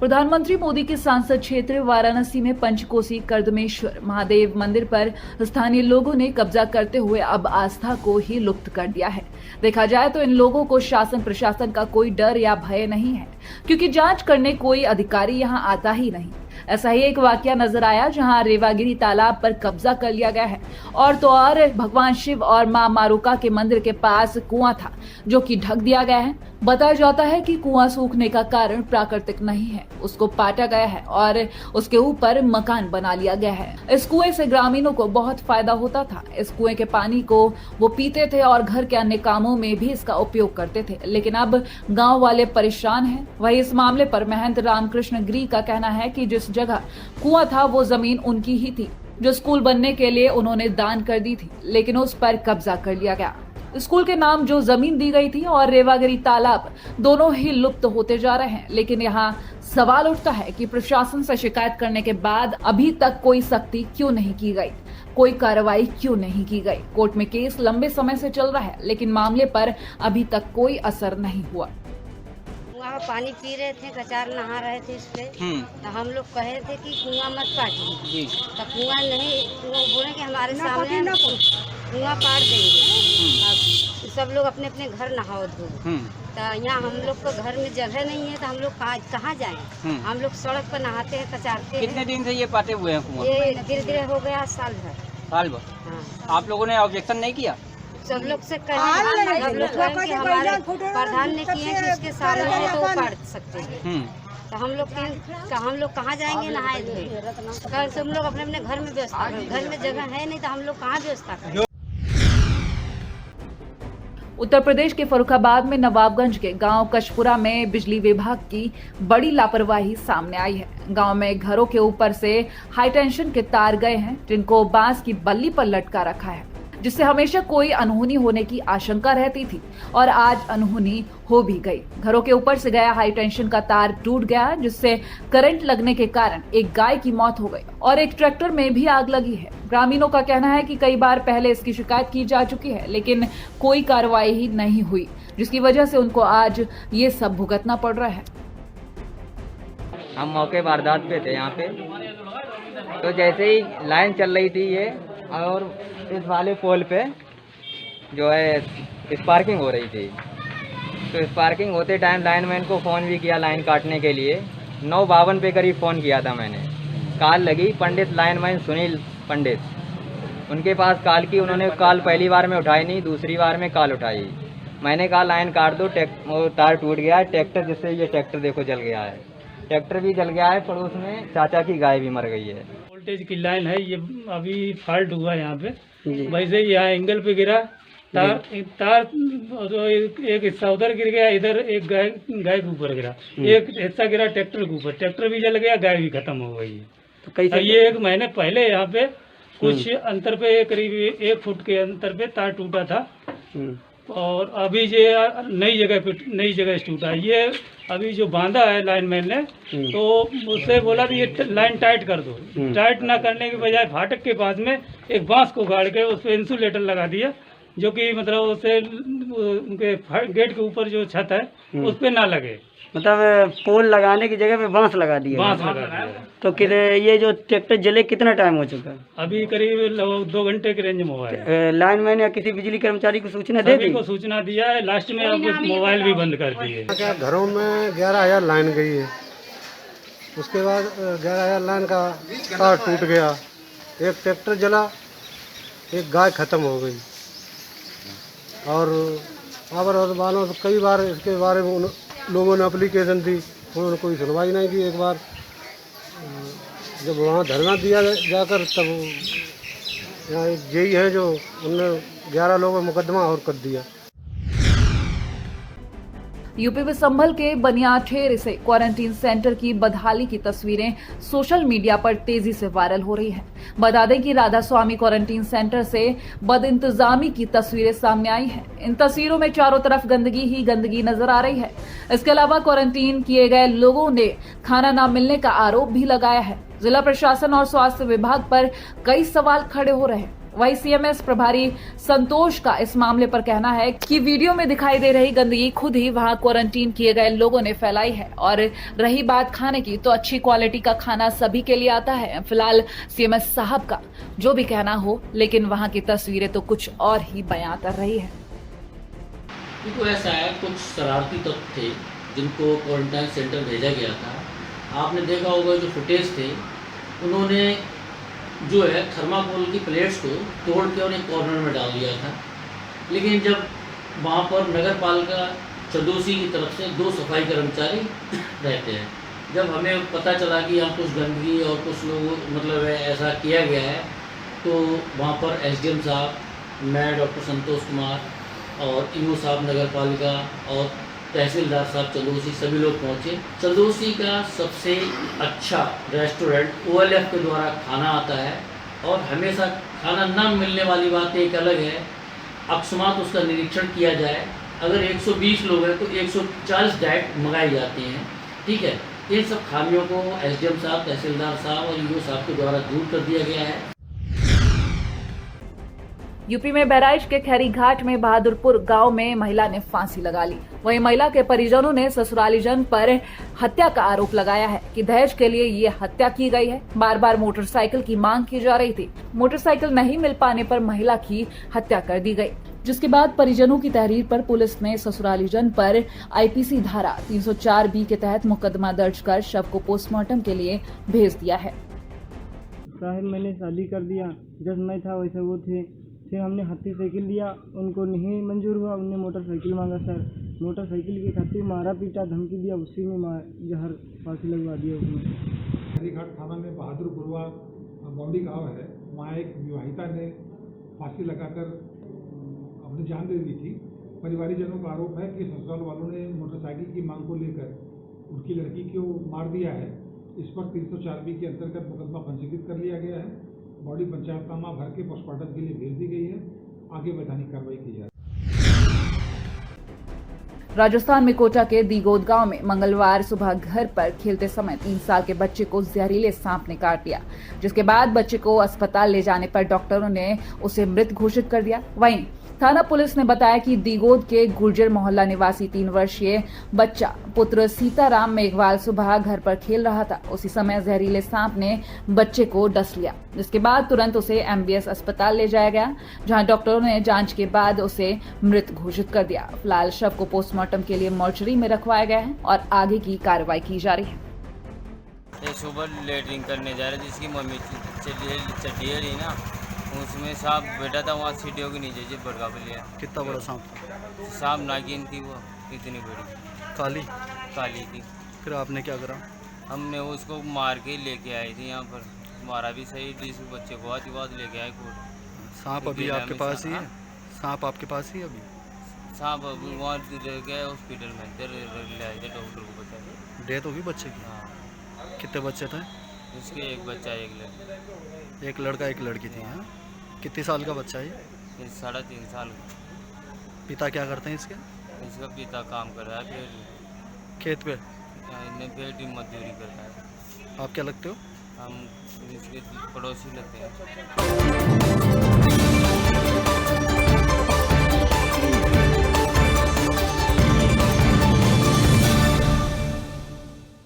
प्रधानमंत्री मोदी के सांसद क्षेत्र वाराणसी में पंचकोसी कर्दमेश्वर महादेव मंदिर पर स्थानीय लोगों ने कब्जा करते हुए अब आस्था को ही लुप्त कर दिया है। देखा जाए तो इन लोगों को शासन प्रशासन का कोई डर या भय नहीं है, क्योंकि जांच करने कोई अधिकारी यहां आता ही नहीं। ऐसा ही एक वाकया नजर आया जहां रेवागिरी तालाब पर कब्जा कर लिया गया है और तो और भगवान शिव और मां मारुका के मंदिर के पास कुआं था जो कि ढक दिया गया है। बताया जाता है कि कुआं सूखने का कारण प्राकृतिक नहीं है, उसको पाटा गया है और उसके ऊपर मकान बना लिया गया है। इस कुएं से ग्रामीणों को बहुत फायदा होता था। इस कुएं के पानी को वो पीते थे और घर के अन्य कामों में भी इसका उपयोग करते थे, लेकिन अब गांव वाले परेशान हैं। वहीं इस मामले पर महंत रामकृष्ण गिरी का कहना है कि जिस जगह कुआं था वो जमीन उनकी ही थी, जो स्कूल बनने के लिए उन्होंने दान कर दी थी, लेकिन उस पर कब्जा कर लिया गया। स्कूल के नाम जो जमीन दी गई थी और रेवागिरी तालाब दोनों ही लुप्त होते जा रहे हैं। लेकिन यहाँ सवाल उठता है कि प्रशासन से शिकायत करने के बाद अभी तक कोई सख्ती क्यों नहीं की गई, कोई कार्रवाई क्यों नहीं की गई। कोर्ट में केस लंबे समय से चल रहा है, लेकिन मामले पर अभी तक कोई असर नहीं हुआ। वहाँ पानी पी रहे थे, कचार नहा रहे थे इस पे, तो हम लोग कहे थे कि कुआं मत काटिए, तो कुआं नहीं, वो बोले कि हमारे सामने कुआं काट देंगे। अब सब लोग अपने अपने घर नहाओ धो, तो यहाँ हम लोग को घर में जगह नहीं है, तो हम लोग कहाँ जाएं। हम लोग सड़क पर नहाते हैं, कचारते हैं। कितने दिन से ये पाटे हुए हैं कुआं? ये धीरे धीरे हो गया साल भर। हाँ। आप लोगों ने ऑब्जेक्शन नहीं किया? सब लोग से कहे, सब लोग कहे कि हमारे प्रधान ने किए कि उसके सामने है तो वो काट सकते हैं। तो हम लोग कहाँ जाएंगे नहाए धोए? सब लोग अपने अपने घर में व्यवस्था करें। घर में जगह है नहीं तो हम लोग कहाँ व्यवस्था करें? उत्तर प्रदेश के फर्रुखाबाद में नवाबगंज के गांव कशपुरा में बिजली विभाग की बड़ी लापरवाही सामने आई है। गांव में घरों के ऊपर से हाई टेंशन के तार गए हैं, जिनको बांस की बल्ली पर लटका रखा है, जिससे हमेशा कोई अनहोनी होने की आशंका रहती थी और आज अनहोनी हो भी गई। घरों के ऊपर से गया हाई टेंशन का तार टूट गया, जिससे करंट लगने के कारण एक गाय की मौत हो गई और एक ट्रैक्टर में भी आग लगी है। ग्रामीणों का कहना है कि कई बार पहले इसकी शिकायत की जा चुकी है, लेकिन कोई कार्रवाई ही नहीं हुई, जिसकी वजह से उनको आज ये सब भुगतना पड़ रहा है। हम मौके वारदात पे थे यहाँ पे, तो जैसे ही लाइन चल रही थी ये, और इस वाले पोल पे जो है स्पार्किंग हो रही थी, तो स्पार्किंग होते टाइम लाइनमैन को फ़ोन भी किया लाइन काटने के लिए। 9:52 पे करीब फ़ोन किया था मैंने। कॉल लगी पंडित लाइनमैन सुनील पंडित, उनके पास कॉल की। उन्होंने कॉल पहली बार में उठाई नहीं, दूसरी बार में कॉल उठाई। मैंने कहा लाइन काट दो, वो तार टूट गया है। ट्रैक्टर, जिससे ये ट्रैक्टर देखो जल गया है, ट्रैक्टर भी जल गया है। पड़ोस में चाचा की गाय भी मर गई है। वोल्टेज की लाइन है, ये अभी फॉल्ट हुआ यहाँ पे। वैसे यहाँ एंगल पे गिरा तार तो एक हिस्सा उधर गिर गया, इधर एक गाय के ऊपर गिरा, एक हिस्सा गिरा ट्रैक्टर के ऊपर, ट्रैक्टर भी जल गया, गाय भी खत्म हो गई है। तो कैसे? ये 1 महीने पहले यहाँ पे कुछ अंतर पे, करीब 1 फुट के अंतर पे तार टूटा था और अभी ये नई जगह से टूटा। ये अभी जो बांधा है लाइनमैन ने, तो उससे बोला कि ये लाइन टाइट कर दो। टाइट ना करने के बजाय फाटक के पास में एक बांस को गाड़ के उस पर इंसुलेटर लगा दिया, जो कि मतलब उससे उनके गेट के ऊपर जो छत है उस पर ना लगे। मतलब पोल लगाने की जगह पे बांस लगा दिया। बांस लगा दिया। तो ये जो ट्रैक्टर जले कितना टाइम हो चुका है? अभी करीब 2 घंटे के रेंज में हुआ है। लाइनमैन या किसी बिजली कर्मचारी को सूचना दे दी? को सूचना दिया है, लास्ट में अब मोबाइल भी बंद कर दिए। घरों में 11,000 लाइन गई है, उसके बाद 11,000 लाइन का तार टूट गया, एक ट्रैक्टर जला, एक गाय खत्म हो गई। और वालों से कई बार इसके बारे में लोगों ने एप्लीकेशन दी, उन्होंने कोई सुनवाई नहीं की। एक बार जब वहाँ धरना दिया जाकर, तब यहाँ एक जेई है जो उन्होंने 11 लोगों में मुकदमा और कर दिया। यूपी में संभल के बनियाठेर से क्वारंटीन सेंटर की बदहाली की तस्वीरें सोशल मीडिया पर तेजी से वायरल हो रही हैं। बता दें कि राधा स्वामी क्वारंटीन सेंटर से बदइंतजामी की तस्वीरें सामने आई हैं। इन तस्वीरों में चारों तरफ गंदगी ही गंदगी नजर आ रही है। इसके अलावा क्वारंटीन किए गए लोगों ने खाना न मिलने का आरोप भी लगाया है। जिला प्रशासन और स्वास्थ्य विभाग पर कई सवाल खड़े हो रहे हैं। वहीं सीएमएस प्रभारी संतोष का इस मामले पर कहना है कि वीडियो में दिखाई दे रही गंदगी खुद ही वहां क्वारंटीन किए गए लोगों ने फैलाई है, और रही बात खाने की तो अच्छी क्वालिटी का खाना सभी के लिए आता है। फिलहाल सीएमएस साहब का जो भी कहना हो, लेकिन वहां की तस्वीरें तो कुछ और ही बयां कर रही है। देखो ऐसा है, कुछ शरारती तत्व थे जिनको क्वारंटाइन सेंटर भेजा गया था। आपने देखा होगा जो फुटेज थे, उन्होंने जो है थर्माकोल की प्लेट्स को तोड़ के उन्हें कॉर्नर में डाल दिया था। लेकिन जब वहाँ पर नगर पालिका चंदोसी की तरफ से 2 सफाई कर्मचारी रहते हैं, जब हमें पता चला कि यहाँ कुछ गंदगी और कुछ लोग मतलब ऐसा किया गया है, तो वहाँ पर एसडीएम साहब, मैं डॉक्टर संतोष कुमार और ईओ साहब नगर पालिका और तहसीलदार साहब चंदोसी सभी लोग पहुँचे। चंदोसी का सबसे अच्छा रेस्टोरेंट OLF के द्वारा खाना आता है, और हमेशा खाना न मिलने वाली बात एक अलग है। अकस्मात उसका निरीक्षण किया जाए, अगर 120 लोग हैं तो 140 डाइट मंगाई जाती हैं। ठीक है, इन सब खामियों को एसडीएम साहब, तहसीलदार साहब और ईओ साहब के द्वारा दूर कर दिया गया है। यूपी में बहराइच के खैरी घाट में बहादुरपुर गांव में महिला ने फांसी लगा ली। वहीं महिला के परिजनों ने ससुरालीजन पर हत्या का आरोप लगाया है कि दहेज के लिए ये हत्या की गई है। बार बार मोटरसाइकिल की मांग की जा रही थी। मोटरसाइकिल नहीं मिल पाने पर महिला की हत्या कर दी गई, जिसके बाद परिजनों की तहरीर पर पुलिस ने ससुरालीजन पर आईपीसी धारा 304B के तहत मुकदमा दर्ज कर शव को पोस्टमार्टम के लिए भेज दिया है। साहब मैंने शादी कर दिया, जब मैं था वैसे वो थे। फिर हमने हाथी साइकिल लिया, उनको नहीं मंजूर हुआ, उनने मोटरसाइकिल मांगा। सर मोटरसाइकिल के खातिर मारा पीटा धमकी दिया, उसी में जहर फांसी लगवा दिया उसमें। खैरीघाट थाना में बहादुरपुरवा बौड़ी गांव है, वहाँ एक विवाहिता ने फांसी लगाकर अपनी जान दे दी थी। परिवारीजनों का आरोप है कि ससुराल वालों ने मोटरसाइकिल की मांग को लेकर उनकी लड़की को मार दिया है। इस पर 304B के अंतर्गत मुकदमा पंजीकृत कर लिया गया है। बॉडी पंचायतनामा भर के पोस्टमार्टम के लिए भेज दी गई है। आगे वैधानिक कार्रवाई की जाए। राजस्थान में कोटा के दीगोद गांव में मंगलवार सुबह घर पर खेलते समय 3 साल के बच्चे को जहरीले सांप ने काट दिया, जिसके बाद बच्चे को अस्पताल ले जाने पर डॉक्टरों ने उसे मृत घोषित कर दिया। वहीं थाना पुलिस ने बताया कि दीगोद के गुर्जर मोहल्ला निवासी 3 वर्षीय बच्चा पुत्र सीताराम मेघवाल सुबह घर पर खेल रहा था। उसी समय जहरीले सांप ने बच्चे को डस लिया, जिसके बाद तुरंत उसे MBS अस्पताल ले जाया गया, जहां डॉक्टरों ने जांच के बाद उसे मृत घोषित कर दिया। फिलहाल शव को पोस्टमार्टम के लिए मॉर्चरी में रखवाया गया है और आगे की कार्रवाई की जा रही है। ये सुबह लेटरिंग करने जा रहे, जिसकी मम्मी चढ़ी रही ना, उसमें सांप बैठा था, वहाँ सीढ़ियों के नीचे जी बड़का पे लिया। कितना बड़ा सांप? सांप नागिन थी, वो इतनी बड़ी काली थी। फिर आपने क्या करा? हमने उसको मार के लेके आए थे यहाँ पर, मारा भी सही, जिस बच्चे को आती बात लेके आए कोर्ट। सांप अभी आपके पास ही है? सांप आपके पास ही अभी? सांप अभी वहाँ गए हॉस्पिटल में, ले आए थे, डॉक्टर को बताया। डेथ होगी बच्चे की? हाँ। कितने बच्चे थे? उसके एक बच्चा एक लड़की। एक लड़का एक लड़की थी। हाँ, कितने साल का बच्चा है ये? 3.5 साल का। पिता क्या करते हैं इसके? इसका पिता काम कर रहा है, फिर खेत पे? बेटी मजदूरी करता है। आप क्या लगते हो? हम इसके पड़ोसी लगते हैं।